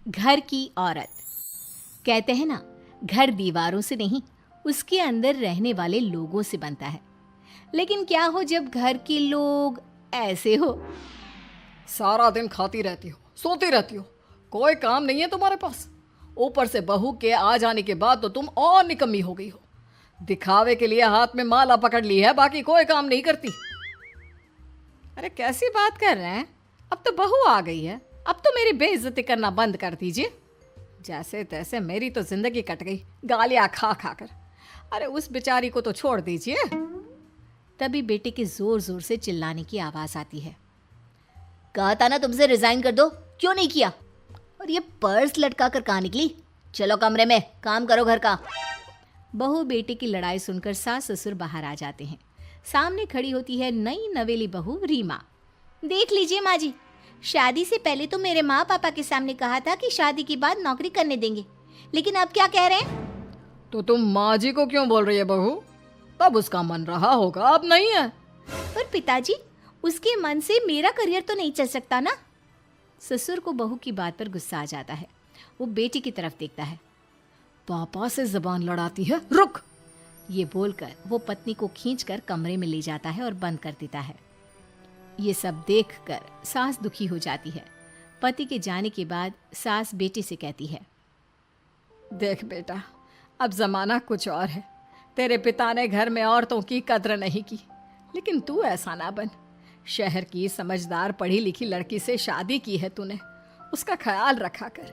घर की औरत। कहते हैं ना, घर दीवारों से नहीं, उसके अंदर रहने वाले लोगों से बनता है। लेकिन क्या हो जब घर के लोग ऐसे हो? सारा दिन खाती रहती हो, सोती रहती हो, कोई काम नहीं है तुम्हारे पास। ऊपर से बहू के आ जाने के बाद तो तुम और निकम्मी हो गई हो। दिखावे के लिए हाथ में माला पकड़ ली है, बाकी कोई काम नहीं करती। अरे कैसी बात कर रहे हैं? अब तो बहू आ गई है, अब तो मेरी बेइज्जती करना बंद कर दीजिए। जैसे तैसे मेरी तो जिंदगी कट गई, गालियां खा खा कर। अरे उस बेचारी को तो छोड़ दीजिए। तभी बेटे के जोर जोर से चिल्लाने की आवाज आती है। कहा था ना तुमसे रिजाइन कर दो, क्यों नहीं किया? और ये पर्स लटका कर कहाँ निकली? चलो कमरे में, काम करो घर का। बहू बेटे की लड़ाई सुनकर सास ससुर बाहर आ जाते हैं। सामने खड़ी होती है नई नवेली बहू रीमा। देख लीजिए माँ जी, शादी से पहले तो मेरे माँ पापा के सामने कहा था कि शादी के बाद नौकरी करने देंगे, लेकिन अब क्या कह रहे हैं? तो तुम माँ जी को क्यों बोल रही है बहू? तब उसका मन रहा होगा, अब नहीं है। पर पिताजी, उसके मन से मेरा करियर तो नहीं चल सकता ना। ससुर को बहू की बात पर गुस्सा आ जाता है। वो बेटी की तरफ देखता है। पापा से जबान लड़ाती है, रुक। ये बोलकर वो पत्नी को खींचकर कमरे में ले जाता है और बंद कर देता है। ये सब देखकर सास दुखी हो जाती है। पति के जाने के बाद सास बेटी से कहती है, देख बेटा, अब जमाना कुछ और है। तेरे पिता ने घर में औरतों की कद्र नहीं की, लेकिन तू ऐसा ना बन। शहर की समझदार पढ़ी लिखी लड़की से शादी की है तूने, उसका ख्याल रखा कर,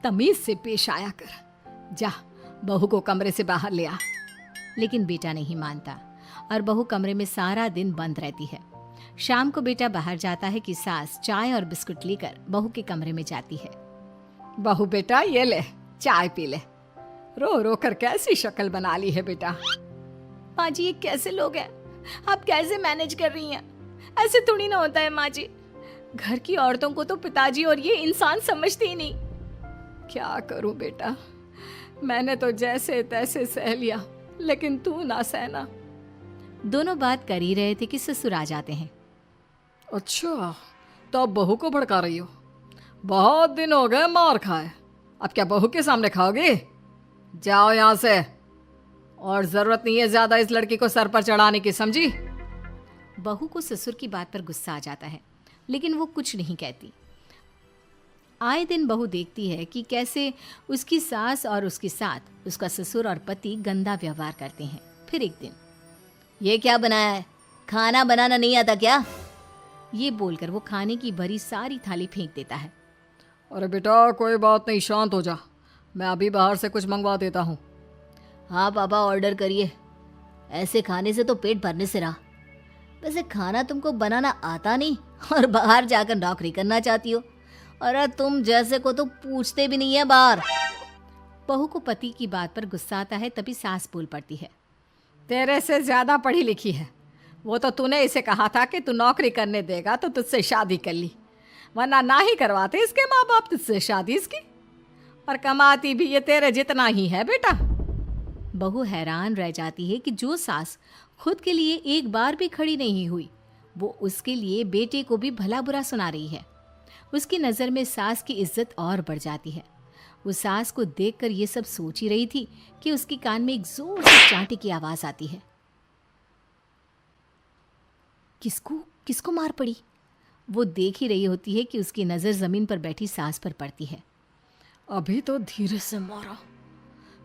तमीज से पेश आया कर। जा, बहू को कमरे से बाहर ले आ। लेकिन बेटा नहीं मानता और बहू कमरे में सारा दिन बंद रहती है। शाम को बेटा बाहर जाता है कि सास चाय और बिस्कुट लेकर बहू के कमरे में जाती है। बहू बेटा ये ले, चाय पी ले। रो रो कर कैसी शक्ल बना ली है बेटा। माँ जी, ये कैसे लोग हैं? आप कैसे मैनेज कर रही हैं? ऐसे थोड़ी ना होता है माँ जी। घर की औरतों को तो पिताजी और ये इंसान समझते ही नहीं। क्या करूं बेटा, मैंने तो जैसे तैसे सह लिया, लेकिन तू ना सहना। दोनों बात कर ही रहे थे कि ससुर आ जाते हैं। अच्छा, तो अब बहू को भड़का रही हो? बहुत दिन हो गए मार खाए, अब क्या बहू के सामने खाओगे? जाओ यहाँ से, और जरूरत नहीं है ज्यादा इस लड़की को सर पर चढ़ाने की, समझी? बहू को ससुर की बात पर गुस्सा आ जाता है, लेकिन वो कुछ नहीं कहती। आए दिन बहू देखती है कि कैसे उसकी सास और उसके साथ उसका ससुर और पति गंदा व्यवहार करते हैं। फिर एक दिन, ये क्या बनाया है? खाना बनाना नहीं आता क्या? ये बोलकर वो खाने की भरी सारी थाली फेंक देता है। अरे बेटा कोई बात नहीं, शांत हो जा, मैं अभी बाहर से कुछ मंगवा देता हूँ। हाँ पापा, ऑर्डर करिए। ऐसे खाने से तो पेट भरने से रहा। वैसे खाना तुमको बनाना आता नहीं और बाहर जाकर नौकरी करना चाहती हो। अरे तुम जैसे को तो पूछते भी नहीं है बाहर। बहू को पति की बात पर गुस्सा आता है, तभी सास बोल पड़ती है। तेरे से ज्यादा पढ़ी लिखी है, वो तो तूने इसे कहा था कि तू नौकरी करने देगा तो तुझसे शादी कर ली, वरना ना ही करवाते इसके माँ बाप तुझसे शादी इसकी। और कमाती भी ये तेरे जितना ही है बेटा। बहू हैरान रह जाती है कि जो सास खुद के लिए एक बार भी खड़ी नहीं हुई, वो उसके लिए बेटे को भी भला बुरा सुना रही है। उसकी नज़र में सास की इज्जत और बढ़ जाती है। वो सास को देखकर ये सब सोच ही रही थी कि उसके कान में एक जोर से चांटे की आवाज आती है। किसको किसको मार पड़ी? वो देख ही रही होती है कि उसकी नज़र जमीन पर बैठी सास पर पड़ती है। अभी तो धीरे से मारा,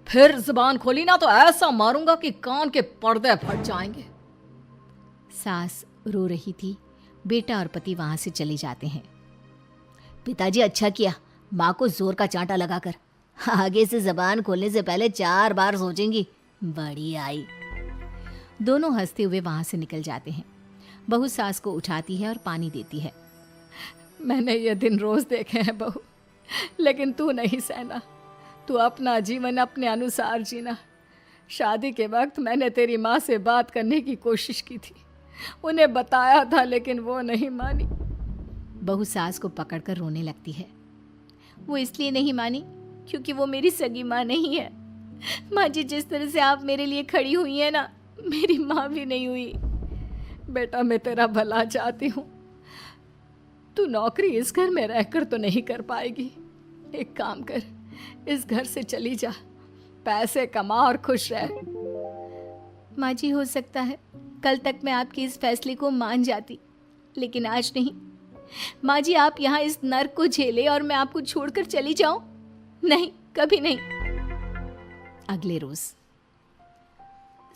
फिर जुबान खोली ना तो ऐसा मारूंगा कि कान के पर्दे फट जाएंगे। सास रो रही थी। बेटा और पति वहां से चले जाते हैं। पिताजी अच्छा किया माँ को जोर का चांटा लगाकर, आगे से जबान खोलने से पहले 4 बार सोचेंगी। बड़ी आई। दोनों हंसते हुए वहां से निकल जाते हैं। बहू सास को उठाती है और पानी देती है। मैंने ये दिन रोज देखे हैं बहू, लेकिन तू नहीं सहना। तू अपना जीवन अपने अनुसार जीना। शादी के वक्त मैंने तेरी माँ से बात करने की कोशिश की थी, उन्हें बताया था, लेकिन वो नहीं मानी। बहू सास को पकड़कर रोने लगती है। वो इसलिए नहीं मानी क्योंकि वो मेरी सगी माँ नहीं है। माँ जी, जिस तरह से आप मेरे लिए खड़ी हुई है ना, मेरी माँ भी नहीं हुई। बेटा मैं तेरा भला चाहती हूँ, तू नौकरी इस घर में रहकर तो नहीं कर पाएगी, एक काम कर, इस घर से चली जा, पैसे कमा और खुश रह। माँ जी, हो सकता है कल तक मैं आपके इस फैसले को मान जाती, लेकिन आज नहीं। माँ जी, आप यहाँ इस नर्क को झेले और मैं आपको छोड़कर चली जाऊं? नहीं, कभी नहीं। अगले रोज,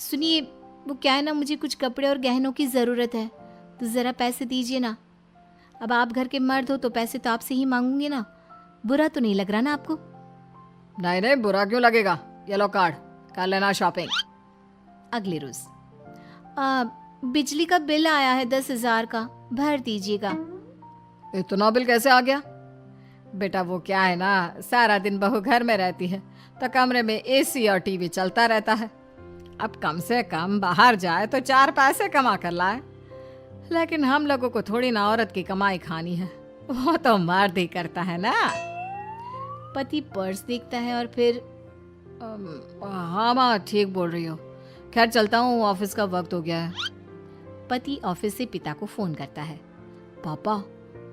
सुनिए, वो क्या है ना, मुझे कुछ कपड़े और गहनों की ज़रूरत है, तो ज़रा पैसे दीजिए ना। अब आप घर के मर्द हो तो पैसे तो आपसे ही मांगूंगी ना, बुरा तो नहीं लग रहा ना आपको? नहीं नहीं, बुरा क्यों लगेगा, ये लो कार्ड, कर लेना शॉपिंग। अगले रोज, बिजली का बिल आया है 10,000 का, भर दीजिएगा। इतना बिल कैसे आ गया? बेटा वो क्या है ना, सारा दिन बहू घर में रहती है तो कमरे में एसी और टीवी चलता रहता है। अब कम से कम बाहर जाए तो 4 पैसे कमा कर लाए, लेकिन हम लोगों को थोड़ी ना औरत की कमाई खानी है, वो तो मर्द ही करता है ना। पति पर्स देखता है और फिर हाँ माँ, ठीक बोल रही हो, खैर चलता हूँ, ऑफिस का वक्त हो गया है। पति ऑफिस से पिता को फोन करता है। पापा,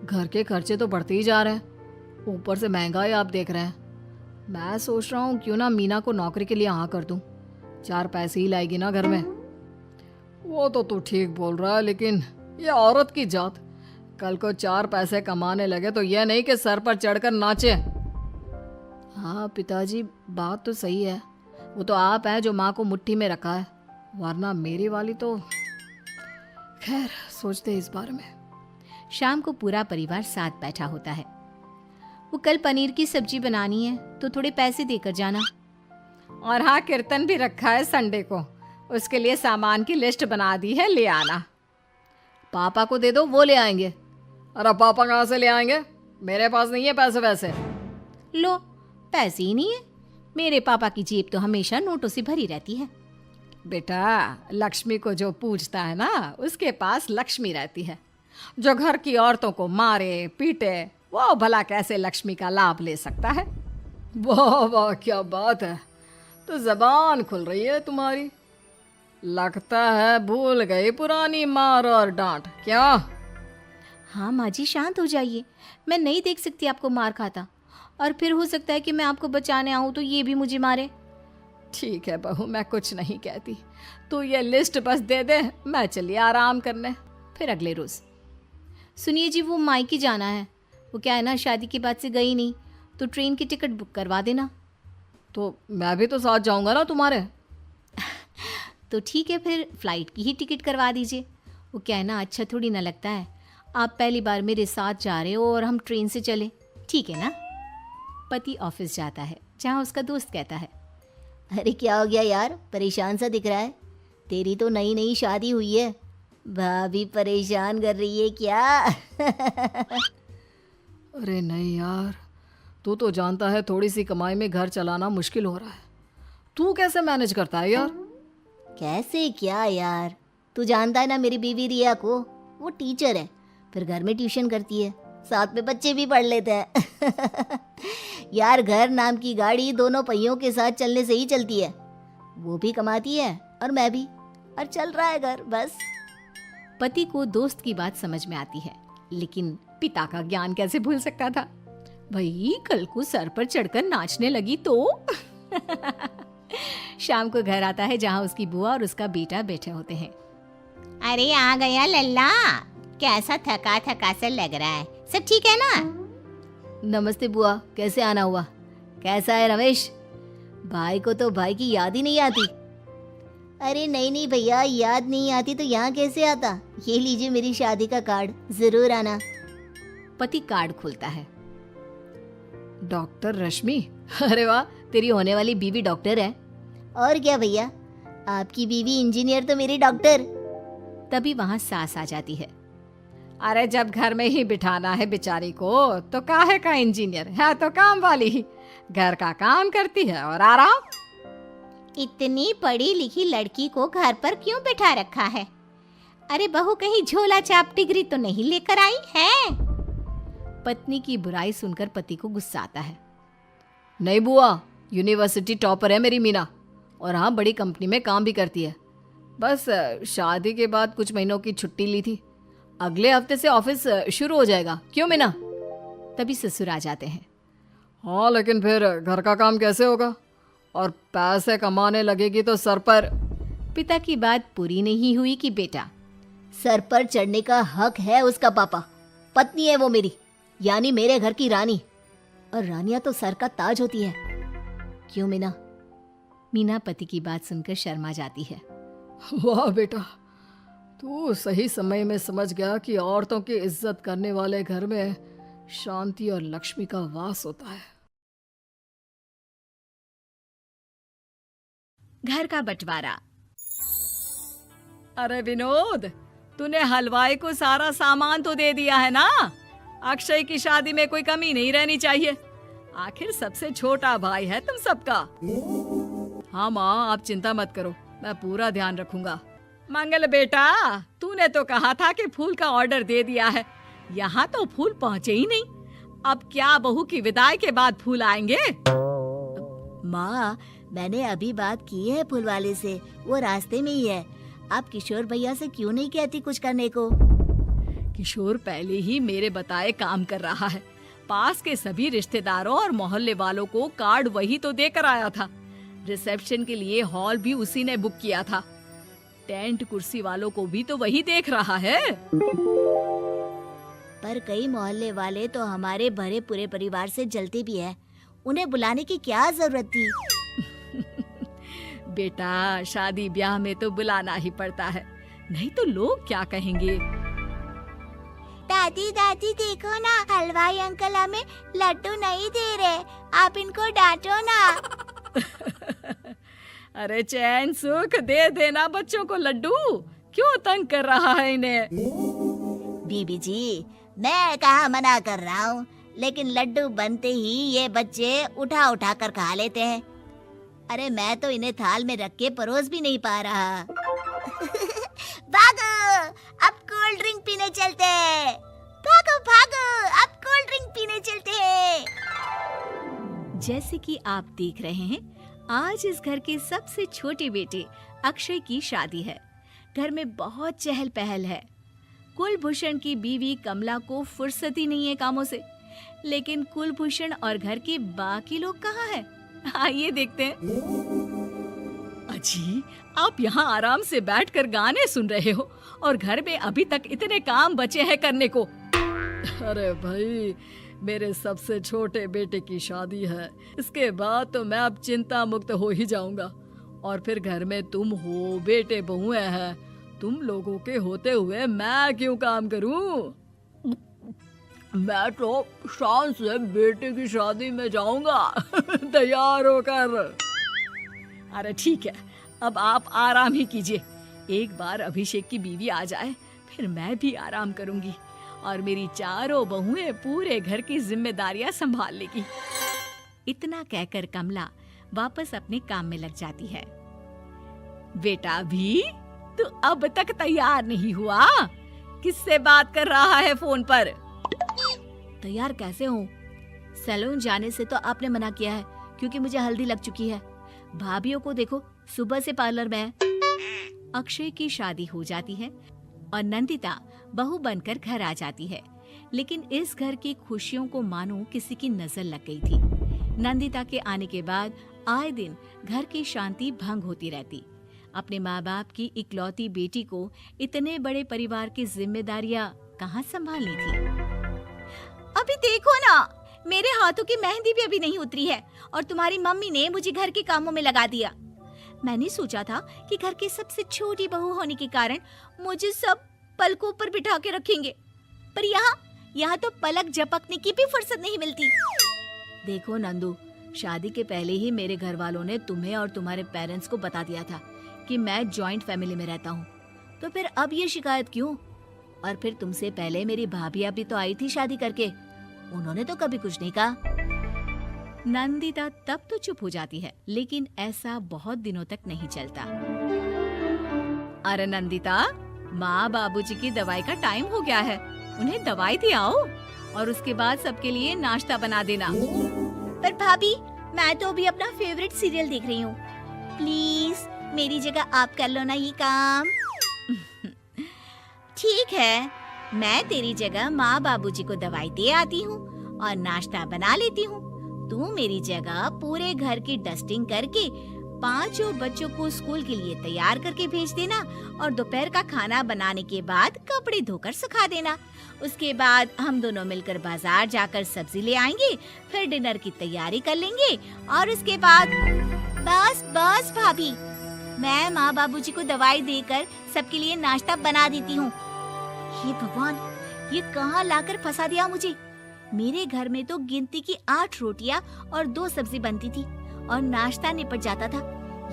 घर के खर्चे तो बढ़ते ही जा रहे हैं, ऊपर से महंगाई आप देख रहे हैं। मैं सोच रहा हूँ क्यों ना मीना को नौकरी के लिए हाँ कर दूँ, 4 पैसे ही लाएगी ना घर में। वो तो तू ठीक बोल रहा है, लेकिन ये औरत की जात, कल को 4 पैसे कमाने लगे तो यह नहीं कि सर पर चढ़कर नाचे। हाँ पिताजी, बात तो सही है, वो तो आप हैं जो माँ को मुट्ठी में रखा है, वरना मेरी वाली तो। खैर, सोचते इस बारे में। शाम को पूरा परिवार साथ बैठा होता है। वो कल पनीर की सब्जी बनानी है तो थोड़े पैसे देकर जाना। और हाँ, कीर्तन भी रखा है संडे को, उसके लिए सामान की लिस्ट बना दी है, ले आना। पापा को दे दो, वो ले आएंगे। अरे पापा कहाँ से ले आएंगे, मेरे पास नहीं है पैसे वैसे। लो, पैसे ही नहीं है? मेरे पापा की जेब तो हमेशा नोटों से भरी रहती है। बेटा, लक्ष्मी को जो पूजता है ना, उसके पास लक्ष्मी रहती है। जो घर की औरतों को मारे पीटे, वो भला कैसे लक्ष्मी का लाभ ले सकता है? वाह वाह, क्या बात है, तो जबान खुल रही है तुम्हारी। लगता है भूल गई पुरानी मार और डांट, क्या? हाँ माँ जी, शांत हो जाइए, मैं नहीं देख सकती आपको मार खाता, और फिर हो सकता है कि मैं आपको बचाने आऊँ तो ये भी मुझे मारे। ठीक है बहू, मैं कुछ नहीं कहती, तू ये लिस्ट बस दे दे, मैं चली आराम करने। फिर अगले रोज, सुनिए जी, वो मायके जाना है, वो क्या है ना, शादी के बाद से गई नहीं, तो ट्रेन की टिकट बुक करवा देना। तो मैं भी तो साथ जाऊंगा ना तुम्हारे। तो ठीक है, फिर फ्लाइट की ही टिकट करवा दीजिए। वो क्या है ना, अच्छा थोड़ी ना लगता है, आप पहली बार मेरे साथ जा रहे हो और हम ट्रेन से चले, ठीक है ना? पति ऑफिस जाता है, जहाँ उसका दोस्त कहता है, अरे क्या हो गया यार, परेशान सा दिख रहा है, तेरी तो नई नई शादी हुई है, भाभी परेशान कर रही है क्या? अरे नहीं यार, तू तो जानता है थोड़ी सी कमाई में घर चलाना मुश्किल हो रहा है, तू कैसे मैनेज करता है यार? कैसे क्या यार, तू जानता है ना मेरी बीवी रिया को, वो टीचर है, फिर घर में ट्यूशन करती है, साथ में बच्चे भी पढ़ लेते हैं। यार, घर नाम की गाड़ी दोनों पहियों के साथ चलने से ही चलती है, वो भी कमाती है और मैं भी, और चल रहा है घर बस। पति को दोस्त की बात समझ में आती है, लेकिन पिता का ज्ञान कैसे भूल सकता था? भाई, कल को सर पर चढ़कर नाचने लगी तो। शाम को घर आता है, जहाँ उसकी बुआ और उसका बेटा बैठे होते हैं। अरे आ गया लल्ला, कैसा थका थका सा लग रहा है, सब ठीक है ना? नमस्ते बुआ, कैसे आना हुआ? कैसा है रमेश? भाई को तो भाई की याद ही नहीं आती। अरे नहीं नहीं भैया, याद नहीं आती तो यहाँ कैसे आता, ये लीजिए मेरी शादी का कार्ड, जरूर आना। पति कार्ड खोलता है। डॉक्टर रश्मि, अरे वाह, तेरी होने वाली बीवी डॉक्टर है। और क्या भैया, आपकी बीवी इंजीनियर तो मेरी डॉक्टर। तभी वहाँ सास आ जाती है। अरे जब घर में ही बिठाना है बेचारी को, तो काहे का इंजीनियर है, तो काम वाली ही, घर का काम करती है और आराम। इतनी पढ़ी लिखी लड़की को घर पर क्यों बिठा रखा है? अरे बहू कहीं झोला छाप डिग्री तो नहीं लेकर आई है? पत्नी की बुराई सुनकर पति को गुस्सा आता है। नहीं बुआ, यूनिवर्सिटी टॉपर है मेरी मीना, और हाँ, बड़ी कंपनी में काम भी करती है। बस शादी के बाद कुछ महीनों की छुट्टी ली थी, अगले हफ्ते से ऑफिस शुरू हो जाएगा। क्यों मीना? तभी ससुर आ जाते हैं। हाँ, लेकिन फिर घर का काम कैसे होगा? और पैसे कमाने लगेगी तो सर पर। पिता की बात पूरी नहीं हुई कि बेटा, सर पर चढ़ने का हक है उसका पापा। पत्नी है वो मेरी, यानी मेरे घर की रानी। और रानियां तो सर का ताज होती है। क्यों मीना? मीना पति की बात सुनकर शर्मा जाती है। वाह बेटा, तू सही समय में समझ गया कि औरतों की इज्जत करने वाले घर में शांति और लक्ष्मी का वास होता है। घर का बंटवारा। अरे विनोद, तूने हलवाई को सारा सामान तो दे दिया है ना? अक्षय की शादी में कोई कमी नहीं रहनी चाहिए। आखिर सबसे छोटा भाई है तुम सबका। हाँ माँ, आप चिंता मत करो, मैं पूरा ध्यान रखूंगा। मंगल बेटा, तूने तो कहा था कि फूल का ऑर्डर दे दिया है, यहाँ तो फूल पहुँचे ही नहीं। अब क्या बहू की विदाई के बाद फूल आएंगे? माँ, मैंने अभी बात की है फूल वाले से, वो रास्ते में ही है। आप किशोर भैया से क्यों नहीं कहती कुछ करने को? किशोर पहले ही मेरे बताए काम कर रहा है। पास के सभी रिश्तेदारों और मोहल्ले वालों को कार्ड वही तो देकर आया था। रिसेप्शन के लिए हॉल भी उसी ने बुक किया था। टेंट कुर्सी वालों को भी तो वही देख रहा है। पर कई मोहल्ले वाले तो हमारे भरे पूरे परिवार से जलते भी है, उन्हें बुलाने की क्या जरूरत थी? बेटा, शादी ब्याह में तो बुलाना ही पड़ता है, नहीं तो लोग क्या कहेंगे। दादी दादी देखो ना, हलवाई अंकल हमें लड्डू नहीं दे रहे, आप इनको डांटो ना। अरे चैन सुख दे देना बच्चों को लड्डू, क्यों तंग कर रहा है इन्हें? बीबी जी, मैं कहाँ मना कर रहा हूँ, लेकिन लड्डू बनते ही ये बच्चे उठा उठा कर खा लेते हैं। अरे मैं तो इन्हें थाल में रख के परोस भी नहीं पा रहा। भागो, अब कोल्ड ड्रिंक पीने चलते हैं। भागो भागो, अब कोल्ड ड्रिंक पीने चलते हैं। जैसे कि आप देख रहे हैं, आज इस घर के सबसे छोटे बेटे अक्षय की शादी है। घर में बहुत चहल पहल है। कुलभूषण की बीवी कमला को फुर्सत ही नहीं है कामों से, लेकिन कुलभूषण और घर के बाकी लोग कहाँ हैं? आइए देखते हैं। अजी, आप यहाँ आराम से बैठकर गाने सुन रहे हो और घर में अभी तक इतने काम बचे हैं करने को। अरे भाई, मेरे सबसे छोटे बेटे की शादी है, इसके बाद तो मैं अब चिंता मुक्त हो ही जाऊंगा। और फिर घर में तुम हो, बेटे बहुएं हैं, तुम लोगों के होते हुए मैं क्यों काम करूं? मैं तो शान से बेटे की शादी में जाऊंगा तैयार होकर। अरे ठीक है, अब आप आराम ही कीजिए। एक बार अभिषेक की बीवी आ जाए, फिर मैं भी आराम करूंगी और मेरी चारों बहुएं पूरे घर की जिम्मेदारियां संभाल लेगी। इतना कहकर कमला वापस अपने काम में लग जाती है। बेटा भी, तू अब तक तैयार नहीं हुआ? किससे बात कर रहा है फोन पर? तैयार कैसे हूँ? सैलून जाने से तो आपने मना किया है, क्योंकि मुझे हल्दी लग चुकी है। भाभियों को देखो, सुबह से पार्लर में है। अक्षय की शादी हो जाती है और नंदिता बहू बनकर घर आ जाती है, लेकिन इस घर की खुशियों को मानो किसी की नजर लग गई थी। नंदिता के आने के बाद आए दिन घर की शांति भंग होती रहती। अपने माँ बाप की इकलौती बेटी को इतने बड़े परिवार की जिम्मेदारियां कहाँ संभालनी थी। अभी देखो ना, मेरे हाथों की मेहंदी भी अभी नहीं उतरी है और तुम्हारी मम्मी ने मुझे घर के कामों में लगा दिया। मैंने सोचा था कि घर की सबसे छोटी बहू होने के कारण मुझे सब पलकों पर बिठा के रखेंगे, पर यहाँ तो पलक झपकने की भी फुर्सत नहीं मिलती। देखो नंदू, शादी के पहले ही मेरे घर वालों ने तुम्हें और तुम्हारे पेरेंट्स को बता दिया था कि मैं जॉइंट फैमिली में रहता हूँ, तो फिर अब ये शिकायत क्यों? और फिर तुमसे पहले मेरी भाभियाँ भी तो आई थी शादी करके, उन्होंने तो कभी कुछ नहीं कहा। नंदिता तब तो चुप हो जाती है, लेकिन ऐसा बहुत दिनों तक नहीं चलता। अरे नंदिता, माँ बाबूजी की दवाई का टाइम हो गया है, उन्हें दवाई दिलाओ और उसके बाद सबके लिए नाश्ता बना देना। पर भाभी, मैं तो अभी अपना फेवरेट सीरियल देख रही हूँ। प्लीज मेरी जगह आप कर लो ना ये काम। ठीक है, मैं तेरी जगह माँ बाबूजी को दवाई दे आती हूँ और नाश्ता बना लेती हूँ। तू मेरी जगह पूरे घर की डस्टिंग करके 5 बच्चों को स्कूल के लिए तैयार करके भेज देना और दोपहर का खाना बनाने के बाद कपड़े धोकर सुखा देना। उसके बाद हम दोनों मिलकर बाजार जाकर सब्जी ले आएंगे, फिर डिनर की तैयारी कर लेंगे और उसके बाद बस बस भाभी, मैं माँ बाबूजी को दवाई देकर सबके लिए नाश्ता बना देती हूँ। हे भगवान, ये कहाँ लाकर फंसा दिया मुझे। मेरे घर में तो गिनती की 8 रोटियाँ और 2 सब्जी बनती थी और नाश्ता निपट जाता था।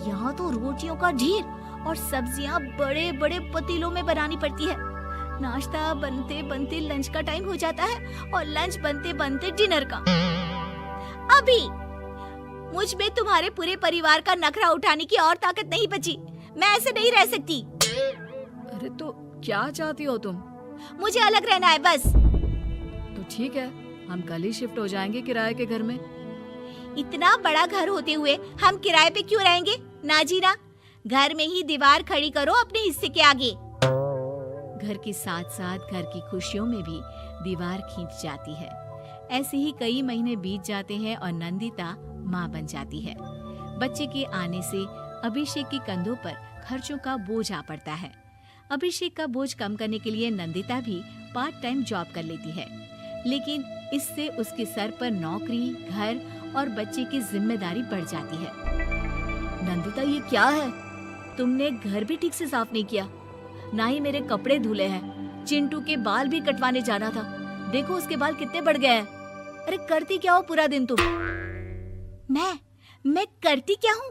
यहाँ तो रोटियों का ढेर और सब्जियाँ बड़े बड़े पतीलों में बनानी पड़ती है। नाश्ता बनते बनते लंच का टाइम हो जाता है और लंच बनते बनते डिनर का। अभी मुझ में तुम्हारे पूरे परिवार का नखरा उठाने की और ताकत नहीं बची। मैं ऐसे नहीं रह सकती। अरे तो क्या चाहती हो तुम? मुझे अलग रहना है बस। तो ठीक है, हम कल ही शिफ्ट हो जाएंगे किराए के घर में। इतना बड़ा घर होते हुए हम किराए पे क्यों रहेंगे? ना जी ना, घर में ही दीवार खड़ी करो अपने हिस्से के आगे। घर के साथ साथ घर की खुशियों में भी दीवार खींच जाती है। ऐसे ही कई महीने बीत जाते हैं और नंदिता माँ बन जाती है। बच्चे के आने से अभिषेक के कंधों पर खर्चों का बोझ आ पड़ता है। अभिषेक का बोझ कम करने के लिए नंदिता भी पार्ट टाइम जॉब कर लेती है, लेकिन इससे उसके सर पर नौकरी, घर और बच्चे की जिम्मेदारी बढ़ जाती है। नंदिता, ये क्या है? तुमने घर भी ठीक से साफ नहीं किया, ना ही मेरे कपड़े धुले हैं। चिंटू के बाल भी कटवाने जाना था, देखो उसके बाल कितने बढ़ गए हैं। अरे करती क्या हो पूरा दिन तुम? मैं करती क्या हूँ?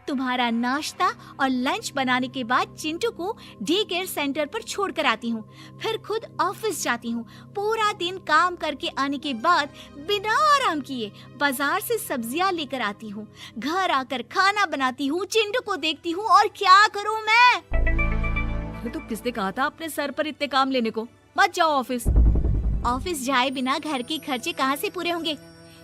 तुम्हारा नाश्ता और लंच बनाने के बाद चिंटू को डे केयर सेंटर पर छोड़ कर आती हूँ, फिर खुद ऑफिस जाती हूँ। पूरा दिन काम करके आने के बाद बिना आराम किए बाजार से सब्जियाँ लेकर आती हूँ, घर आकर खाना बनाती हूँ, चिंटू को देखती हूँ और क्या करूँ मैं? तो किसने कहा था अपने सर पर इतने काम लेने को? मत जाओ ऑफिस। ऑफिस जाए बिना घर के खर्चे कहाँ से पूरे होंगे?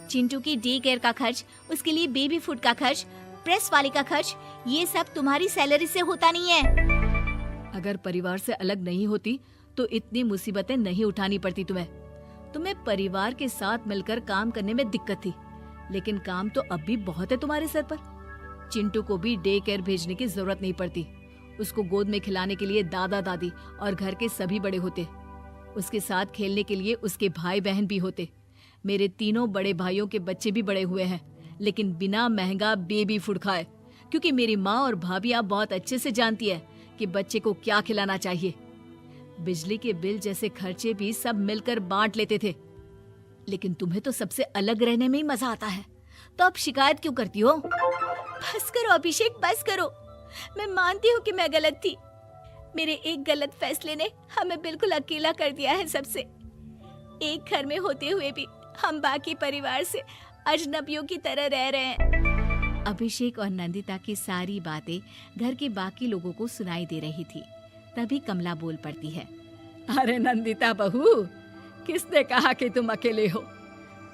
चिंटू की डे केयर का खर्च, उसके लिए बेबी फूड का खर्च, प्रेस वाले का खर्च, ये सब तुम्हारी सैलरी से होता नहीं है। अगर परिवार से अलग नहीं होती तो इतनी मुसीबतें नहीं उठानी पड़ती तुम्हें परिवार के साथ मिलकर काम करने में दिक्कत थी, लेकिन काम तो अब भी बहुत है तुम्हारे सर पर। चिंटू को भी डे केयर भेजने की जरूरत नहीं पड़ती। उसको गोद में खिलाने के लिए दादा दादी और घर के सभी बड़े होते। उसके साथ खेलने के लिए उसके भाई बहन भी होते। मेरे तीनों बड़े भाइयों के बच्चे भी बड़े हुए हैं, लेकिन बिना महंगा बेबी फूड खाए, क्योंकि मेरी माँ और भाभियाँ बहुत अच्छे से जानती है कि बच्चे को क्या खिलाना चाहिए। बिजली के बिल जैसे खर्चे भी सब मिलकर बांट लेते थे। लेकिन तुम्हें तो सबसे अलग रहने में ही मजा आता है, तो अब शिकायत क्यों करती हो? बस करो अभिषेक, बस करो। मैं मानती हूँ कि मैं गलत थी। मेरे एक गलत फैसले ने हमें बिल्कुल अकेला कर दिया है सबसे। एक घर में होते हुए भी हम बाकी परिवार से अजनबियों की तरह रह रहे हैं। अभिषेक और नंदिता की सारी बातें घर के बाकी लोगों को सुनाई दे रही थी। तभी कमला बोल पड़ती है। अरे नंदिता बहू, किसने कहा कि तुम अकेले हो?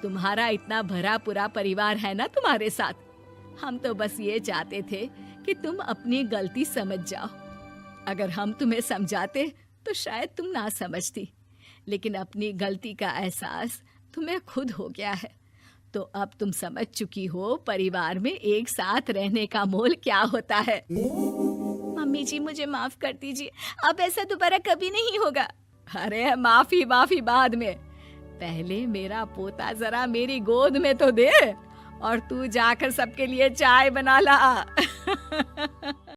तुम्हारा इतना भरा पूरा परिवार है ना तुम्हारे साथ। हम तो बस ये चाहते थे कि तुम अपनी गलती समझ जाओ। अगर हम तुम्हें समझाते तो शायद तुम ना समझती, लेकिन अपनी गलती का एहसास तुम्हें खुद हो गया है, तो अब तुम समझ चुकी हो परिवार में एक साथ रहने का मोल क्या होता है। मम्मी जी, मुझे माफ कर दीजिए, अब ऐसा दोबारा कभी नहीं होगा। अरे माफी बाद में, पहले मेरा पोता जरा मेरी गोद में तो दे और तू जाकर सबके लिए चाय बना ला।